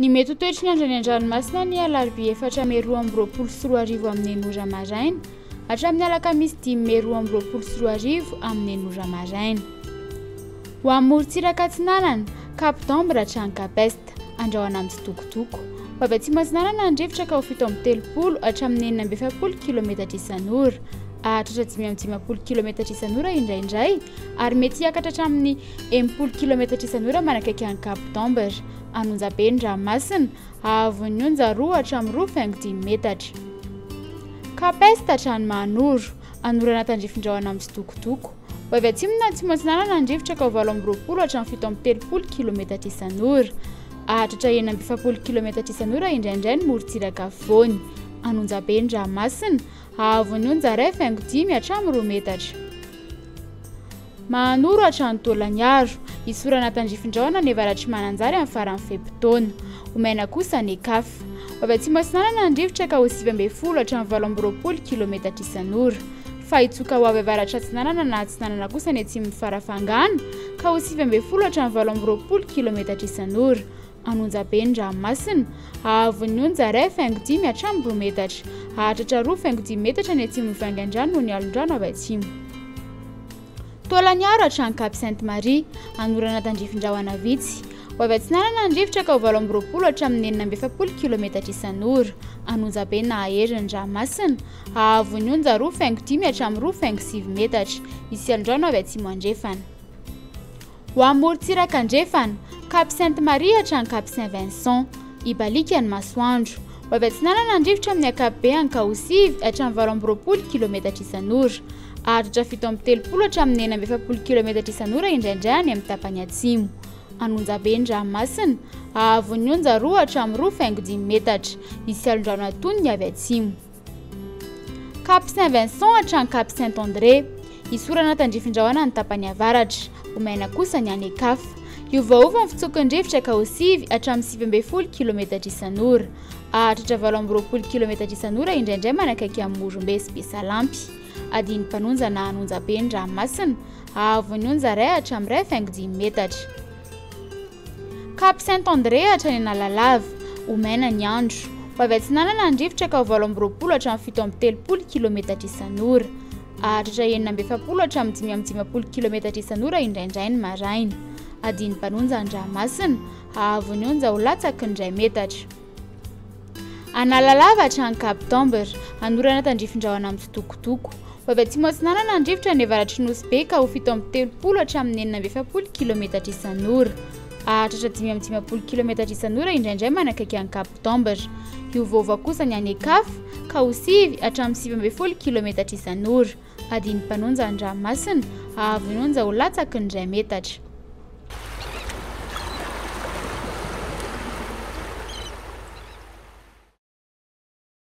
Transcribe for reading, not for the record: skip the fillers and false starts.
Ny mety ho toetry ny andro any an-dranomasina ny alarobia 4:20 amin'ny enora maraina hatramin'ny alakamisy 5:20 amin'ny enora maraina. Ho amin'ny morontsiraka atsinanana Cap d'Ambre hatrany Capesta andrahoana amin'ny tsitokotoko. Ho avy atsimo atsinanana andrivotra ka ho 7:30 hatramin'ny 470 km isan'ora hatratra 510 km isan'ora indraindray ary mety hiakatra hatramin'ny 80 km isan'ora manakaiky any Cap d'Ambre. Anonjabe ny ranomasina ahavon'ny onja 2 hatramin'ny 2.5 metatra. Capesta hatrany Manoro anorana tandrifin-drahona amin'ny tsitokotoko. Ho avy atsimo na atsimo atsinanana andrivotra ka ho 8:20 hatramin'ny 7:30 km isan'ora hatratra 9:70 km isan'ora indraindray ny morontsiraka afovoany. Anonjabe ny ranomasina ahavon'ny onja 2.5 hatramin'ny 2 metatra. Manoro hatrany Tolaniaro isorana tandrifin-drahona ny avaratry mananjary amin'ny farany fepitaona. Omaina kosa ny kafa. Ho avy atsimo atsinanana andrivotra ka ho 9:20 hatramin'ny 8:20 km isan'ora. Fa hitsoka ho avy avaratra atsinanana na atsinanana kosa ny atsimo farafangana ka ho 9:20 hatramin'ny 8:20 km isan'ora. Anonjabe ny ranomasina ahavon'ny onja 2.5 hatramin'ny 2 metatra hahatratra 2.5 metatra ny atsimo vaingan-drano noho ny alon-drano avy atsimo. Tolaniaro hatrany Cap Sainte-Marie anorana tandrifin-drahona vitsy. Ho avy atsinanana andrivotra ka ho 8:20 hatramin'ny 9:70 km isan'ora. Anonjabe na ahery ny ranomasina ahavon'ny onja 2.5 hatramin'ny 2.7 metatra isy alon-drano avy atsimo andrefana. Ho amin'ny morontsiraka andrefana Cap Sainte-Marie hatrany Cap Saint-Vincent ibalika ny masoandro. Ho avy atsinanana andrivotra amin'ny ankapobeny ka ho 7 hatramin'ny 8:20 km isan'ora hahatratra 7:30 hatramin'ny 9:70 km isan'ora indraindray any amin'ny tapany atsimo. Anonjabe ny ranomasina ahavon'ny onja 2 hatramin'ny 2.5 metatra isy alon-drano atonony avy atsimo. Cap Saint-Vincent hatrany Cap Saint-André isorana tandrifin-drahona ny tapany avaratra. Omaina kosa ny any kafa. Iovaova ny fitsokin-drivotra ka ho 7 hatramin'ny 7:20 km isan'ora hahatratra 8:20 km isan'ora indraindray manakaiky amin'ny Morombe sy Besalampy. Adiny mpanonja na anonjabe ny ranomasina ahavon'ny onja 2 hatramin'ny 2.5 metatra. Cap Saint-André hatrany Analalava omaina ny andro. Ho avy atsinanana andrivotra ka ho 8:20 hatramin'ny 7:30 km isan'ora hahatratra 9:70 hatramin'ny 5:10 km isan'ora indraindray ny maraina. Adiny mpanonja ny ranomasina ahavon'ny onja ho latsaky ny 2 metatra. Analalava hatrany Cap d'Ambre anorana tandrifin-drahona amin'ny tsitokotoko. Ho avy atsimo atsinanana andrivotra ny avaratry Nosy ka ho 7:30 hatramin'ny 9:70 km isan'ora hahatratra 5:10 km isan'ora indraindray manakaiky any Cap d'Ambre. Iovaova kosa ny any kafa ka ho 7 hatramin'ny 7:20 km isan'ora. Adiny mpanonja ny ranomasina ahavon'ny onja ho latsaky ny 2 metatra.